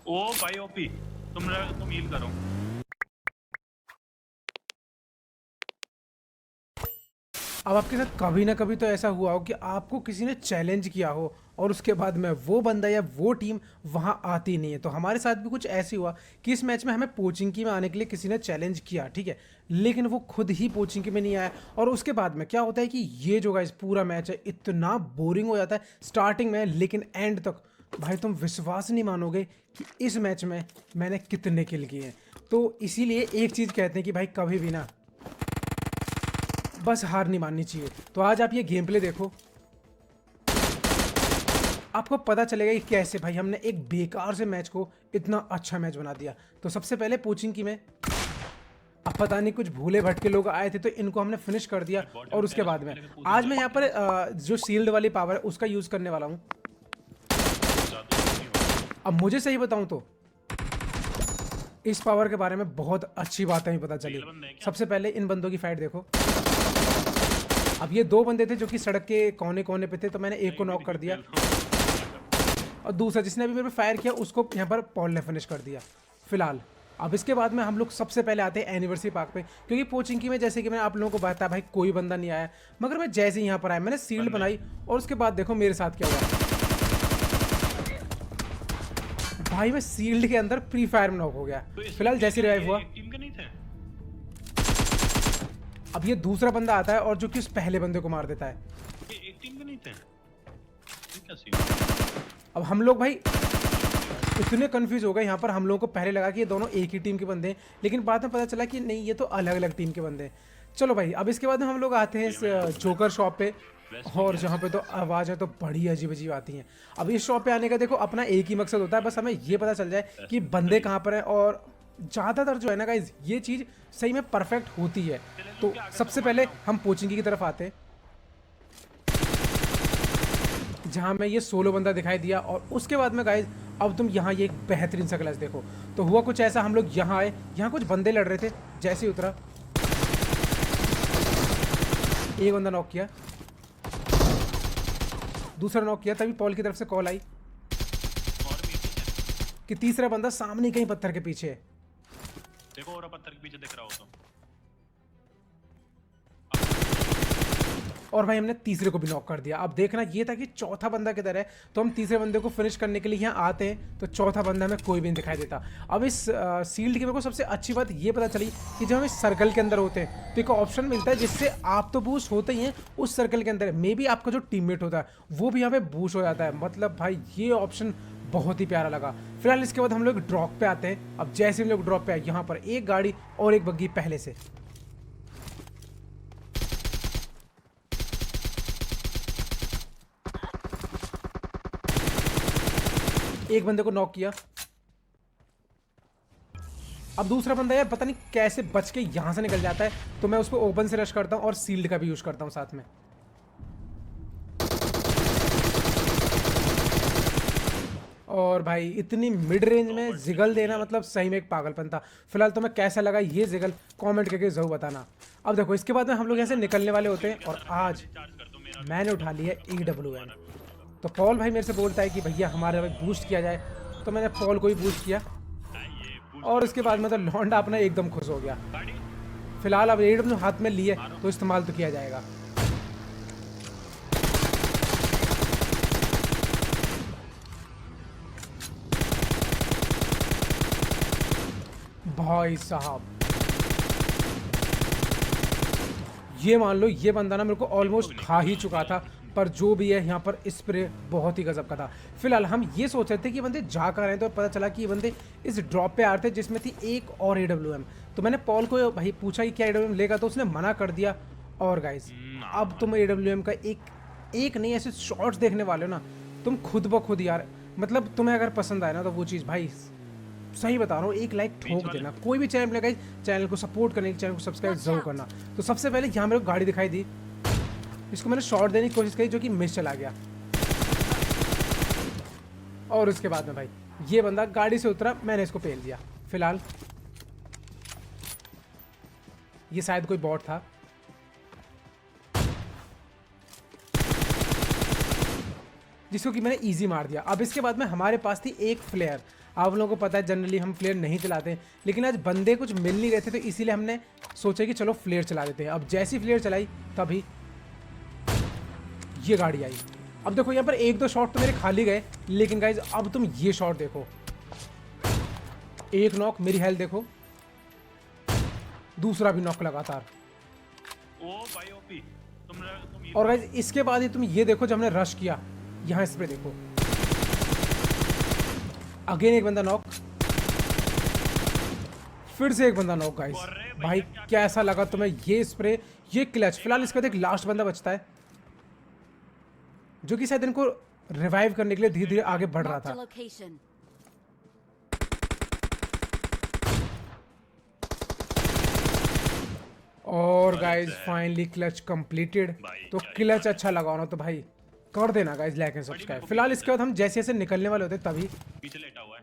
ओ भाई ओपी, तुम हील करो। अब आपके साथ कभी ना कभी तो ऐसा हुआ हो कि आपको किसी ने चैलेंज किया हो और उसके बाद में वो बंदा या वो टीम वहाँ आती नहीं है। तो हमारे साथ भी कुछ ऐसे हुआ कि इस मैच में हमें पोचिंकी में आने के लिए किसी ने चैलेंज किया, ठीक है, लेकिन वो खुद ही पोचिंकी में नहीं आया। और उसके बाद में क्या होता है कि ये जो गाइस पूरा मैच है इतना बोरिंग हो जाता है स्टार्टिंग में, लेकिन एंड तक भाई तुम विश्वास नहीं मानोगे कि इस मैच में मैंने कितने किल किए हैं। तो इसीलिए एक चीज़ कहते हैं कि भाई कभी भी ना बस हार नहीं माननी चाहिए। तो आज आप ये गेम प्ले देखो, आपको पता चलेगा कि कैसे भाई हमने एक बेकार से मैच को इतना अच्छा मैच बना दिया। तो सबसे पहले पोचिंग की में अब पता नहीं कुछ भूले भटके लोग आए थे तो इनको हमने फिनिश कर दिया। और उसके बाद में आज मैं यहाँ पर जो शील्ड वाली पावर है उसका यूज़ करने वाला हूँ। अब मुझे सही बताऊँ तो इस पावर के बारे में बहुत अच्छी बातें भी पता चली। सबसे पहले इन बंदों की फाइट देखो। अब ये दो बंदे थे जो कि सड़क के कोने कोने पे थे, तो मैंने एक को नॉक कर दिया और दूसरा जिसने अभी मेरे पे फायर किया उसको यहाँ पर पॉल ने फिनिश कर दिया फिलहाल। अब इसके बाद में हम लोग सबसे पहले आते हैं एनिवर्सरी पार्क पे, क्योंकि पोचिंकी में जैसे कि मैंने आप लोगों को बताया भाई कोई बंदा नहीं आया, मगर मैं जैसे ही यहाँ पर आया मैंने सील्ड बनाई और उसके बाद देखो मेरे साथ क्या हुआ। भाई मैं सील्ड के अंदर प्री फायर में नॉक हो गया। फिलहाल जैसे रिवाइव हुआ टीम के नहीं थे। अब ये दूसरा बंदा आता है और जो कि उस पहले बंदे को मार देता है। ये एक टीम के नहीं थे। ये क्या सीन? अब हम लोग भाई इतने कंफ्यूज हो गए यहाँ पर, हम लोगों को पहले लगा कि ये दोनों एक ही टीम के बंदे हैं, लेकिन बाद में पता चला कि नहीं ये तो अलग अलग टीम के बंदे हैं। चलो भाई अब इसके बाद में हम लोग आते हैं इस जोकर शॉप पे, और जहाँ पे तो आवाज़ें तो बड़ी अजीब अजीब आती हैं। अब इस शॉप पे आने का देखो अपना एक ही मकसद होता है, बस हमें ये पता चल जाए कि बंदे कहाँ पर हैं। और ज़्यादातर जो है ना गाइज ये चीज़ सही में परफेक्ट होती है। तो सबसे पहले हम पोचिंकी की तरफ आते हैं जहाँ में ये सोलो बंदा दिखाई दिया, और उसके बाद में गाइज अब तुम यहाँ ये एक बेहतरीन सा क्लच देखो। तो हुआ कुछ ऐसा, हम लोग यहाँ आए, यहाँ कुछ बंदे लड़ रहे थे, जैसे ही उतरा एक बंदा नॉक किया, दूसरा नॉक किया, तभी पॉल की तरफ से कॉल आई और भी पीछे कि तीसरा बंदा सामने कहीं पत्थर के पीछे है। देखो, और पत्थर के पीछे दिख रहा हो तो और भाई हमने तीसरे को भी नॉक कर दिया। अब देखना ये था कि चौथा बंदा किधर है, तो हम तीसरे बंदे को फिनिश करने के लिए यहाँ आते हैं तो चौथा बंदा हमें कोई भी नहीं दिखाई देता। अब इस सील्ड की मेरे को सबसे अच्छी बात ये पता चली कि जब हम इस सर्कल के अंदर होते हैं तो एक ऑप्शन मिलता है जिससे आप तो बूस्ट होते ही हैं उस सर्कल के अंदर, मे बी आपका जो टीममेट होता है वो भी यहाँ पे बूस्ट हो जाता है। मतलब भाई ये ऑप्शन बहुत ही प्यारा लगा। फिलहाल इसके बाद हम लोग ड्रॉप पे आते हैं। अब जैसे हम लोग ड्रॉप पे आए यहाँ पर एक गाड़ी और एक बग्गी पहले से, एक बंदे को नॉक किया। अब दूसरा बंदा यार पता नहीं कैसे बच के यहां से निकल जाता है, तो मैं उसको ओपन से रश करता हूं और सील्ड का भी यूज करता हूं साथ में। और भाई इतनी मिड रेंज में जिगल देना मतलब सही में एक पागलपन था। फिलहाल तो मैं कैसा लगा ये जिगल कमेंट करके जरूर बताना। अब देखो इसके बाद में हम लोग यहाँ से निकलने वाले होते हैं और आज चार्ज कर दो मेरा। मैंने उठा लिया EWM। तो पॉल भाई मेरे से बोलता है कि भैया हमारे भाई बूस्ट किया जाए, तो मैंने पॉल को ही बूस्ट किया ये बूस्ट और उसके बाद में तो लौंडा अपना एकदम खुश हो गया। गाड़ी फिलहाल अब EWM हाथ में लिए तो इस्तेमाल तो किया जाएगा। भाई साहब ये मान लो ये बंदा ना मेरे को ऑलमोस्ट खा ही चुका था, पर जो भी है यहाँ पर स्प्रे बहुत ही गजब का था। फिलहाल हम ये सोच रहे थे कि ये बंदे जा कर रहे हैं, तो पता चला कि ये बंदे इस ड्रॉप पे आ रहे थे जिसमें थी एक और EWM। तो मैंने पॉल को भाई पूछा कि क्या EWM लेगा, तो उसने मना कर दिया। और गाइस अब तुम EWM का एक नहीं ऐसे शॉट्स देखने वाले हो ना तुम खुद ब खुद यार, मतलब तुम्हें अगर पसंद आए ना तो वो चीज़ भाई सही बता रहा हूँ एक लाइक ठोक देना। कोई भी चैनल मिलेगा चैनल को सपोर्ट करने, चैनल को सब्सक्राइब जरूर करना। तो सबसे पहले यहाँ मेरे को गाड़ी दिखाई दी, इसको मैंने शॉट देने की कोशिश करी जो कि मिस चला गया। और उसके बाद में भाई ये बंदा गाड़ी से उतरा, मैंने इसको पेल दिया। फिलहाल ये शायद कोई बॉट था, जिसको कि मैंने इजी मार दिया। अब इसके बाद में हमारे पास थी एक फ्लेयर। आप लोगों को पता है जनरली हम फ्लेयर नहीं चलाते, लेकिन आज बंदे कुछ मिल नहीं रहे थे तो इसीलिए हमने सोचा कि चलो फ्लेयर चला देते हैं। अब जैसी फ्लेयर चलाई तभी ये गाड़ी आई। अब देखो यहाँ पर एक दो शॉट तो मेरे खाली गए, लेकिन गाइज अब तुम ये शॉट देखो, एक नॉक, मेरी हेल्थ देखो, दूसरा भी नॉक लगातार। ओ भाई ओपी तुम ये और गाइज इसके बाद ही तुम ये देखो जब हमने रश किया, यहाँ इस पे देखो, अगेन एक बंदा नॉक, फिर से एक बंदा नॉक। गाइज भाई कैसा लगा तुम्हें ये स्प्रे, ये क्लच। फिलहाल इसके बाद एक लास्ट बंदा बचता है जो कि शायद इनको रिवाइव करने के लिए धीरे धीरे आगे बढ़ रहा Marked a था। location. और गाइज फाइनली क्लच कंप्लीटेड। तो क्लच अच्छा लगा ना तो भाई कर देना गाइज लाइक एंड सब्सक्राइब। फिलहाल इसके बाद हम जैसे जैसे निकलने वाले होते तभी पीछे लेटा हुआ है।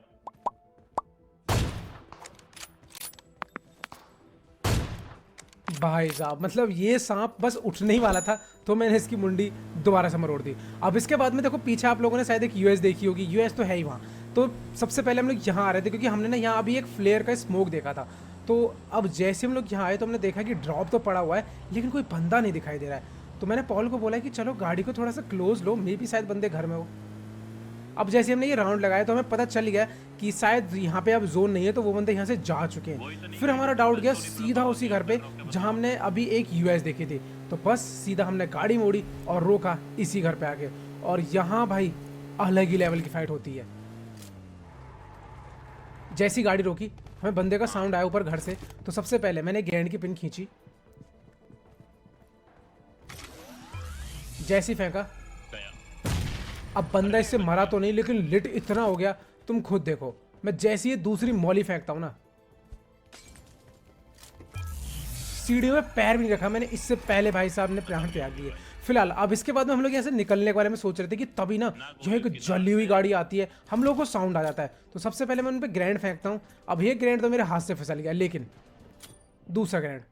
भाई साहब मतलब ये सांप बस उठने ही वाला था तो मैंने इसकी मुंडी दोबारा से मरोड़ दी। अब इसके बाद में देखो पीछे आप लोगों ने शायद एक यूएस देखी होगी, यूएस तो है ही वहाँ। तो सबसे पहले हम लोग यहाँ आ रहे थे क्योंकि हमने ना यहाँ अभी एक फ्लेयर का स्मोक देखा था। तो अब जैसे हम लोग यहाँ आए तो हमने देखा कि ड्रॉप तो पड़ा हुआ है लेकिन कोई बंदा नहीं दिखाई दे रहा है। तो मैंने पॉल को बोला कि चलो गाड़ी को थोड़ा सा क्लोज लो, मे भी शायद बंदे घर में हो। अब जैसे हमने ये राउंड लगाया तो हमें पता चल गया कि शायद यहाँ पे अब जोन नहीं है, तो वो बंदे यहाँ से जा चुके हैं। फिर हमारा डाउट गया सीधा उसी घर पे जहाँ हमने अभी एक यूएस देखी थी। तो बस सीधा हमने गाड़ी मोड़ी और रोका इसी घर पे आके, और यहाँ भाई अलग ही लेवल की फाइट होती है। जैसी गाड़ी रोकी हमें बंदे का साउंड आया ऊपर घर से, तो सबसे पहले मैंने ग्रैंड की पिन खींची, जैसी फेंका। अब बंदा इससे मरा तो नहीं लेकिन लिट इतना हो गया तुम खुद देखो। मैं जैसे ही दूसरी मॉली फेंकता हूं ना, सीढ़ी में पैर भी नहीं रखा मैंने, इससे पहले भाई साहब ने प्राण त्याग दिए। फिलहाल अब इसके बाद में हम लोग यहाँ से निकलने के बारे में सोच रहे थे कि तभी ना जो एक जली हुई गाड़ी आती है, हम लोगों को साउंड आ जाता है। तो सबसे पहले मैं उन पर ग्रैंड फेंकता हूँ। अब ये ग्रैंड तो मेरे हाथ से फिसल गया, लेकिन दूसरा ग्रैंड,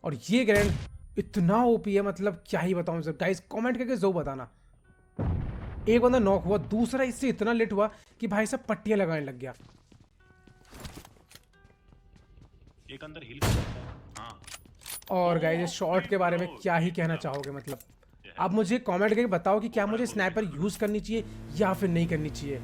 और ये ग्रैंड इतना ओपी है मतलब क्या ही बताऊं सर। गाइस कमेंट करके जो बताना। एक बंदा नॉक हुआ, दूसरा इससे इतना लेट हुआ कि भाई साहब पट्टियां लगाने लग गया। एक अंदर हिल कर जाता है। हाँ और गाइस इस शॉट के बारे में क्या ही कहना चाहोगे, मतलब आप मुझे कमेंट करके बताओ कि क्या मुझे स्नाइपर यूज करनी चाहिए या फिर नहीं करनी चाहिए।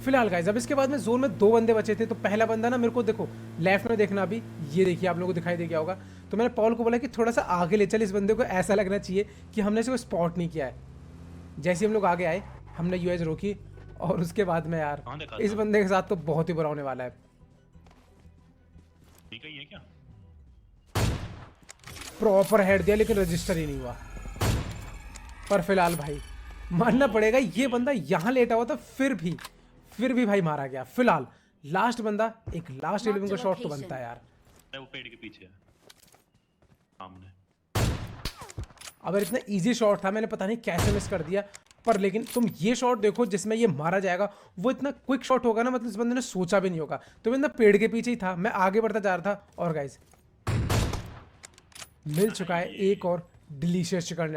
फिलहाल गाइस अब इसके बाद में जोन में दो बंदे बचे थे। तो पहला बंदा ना मेरे को देखो लेफ्ट में देखना, अभी ये देखिए आप लोगों को दिखाई दे गया होगा। तो मैंने पॉल को बोला कि थोड़ा सा आगे ले चल, इस बंदे को ऐसा लगना चाहिए कि हमने इसे स्पॉट नहीं किया है। जैसे हम लोग आगे आए हमने यूएस रोकी, और उसके बाद में यार इस बंदे के साथ तो बहुत ही बुरा होने वाला है। ठीक है, ये क्या प्रॉपर हेड दिया लेकिन रजिस्टर ही नहीं हुआ। पर फिलहाल भाई मानना पड़ेगा ये बंदा यहाँ लेटा हुआ था, फिर भी भाई मारा गया। फिलहाल लास्ट बंदा, एक लास्ट एलिमिनेशन का शॉट तो बनता है यार। वो पेड़ के पीछे है सामने। अगर इतना इजी शॉट था मैंने पता नहीं कैसे मिस कर दिया, पर लेकिन तुम ये शॉट देखो जिसमें ये मारा जाएगा, वो इतना क्विक शॉट होगा ना, मतलब इस बंदे ने सोचा भी नहीं होगा। तो बंदा पेड़ के पीछे ही था, मैं आगे बढ़ता जा रहा था, और गाइस मिल चुका है एक और डिलीशियस चिकन।